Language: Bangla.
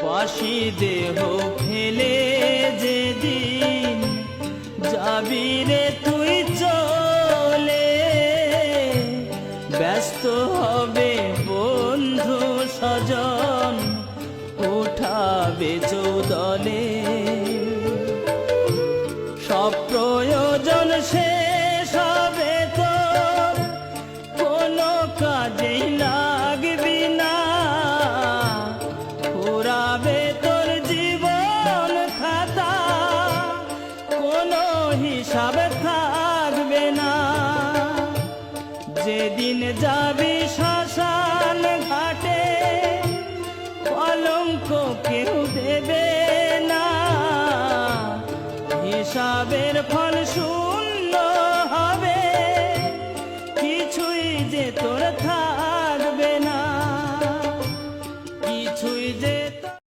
বাসি দেহ ফেলে যেদিন যাবি রে তুই চলে, ব্যস্ত হবে বন্ধু স্বজন উঠাবে চৌদলে। সব প্রয়োজন শেষ হবে তোর, কোনো কাজেই লাগবি না, ফুরাবে তোর জীবন খাতা, কোনো হিসাব থাকবে না। যেদিন যাবি শ্মশান ঘাটে কলঙ্ক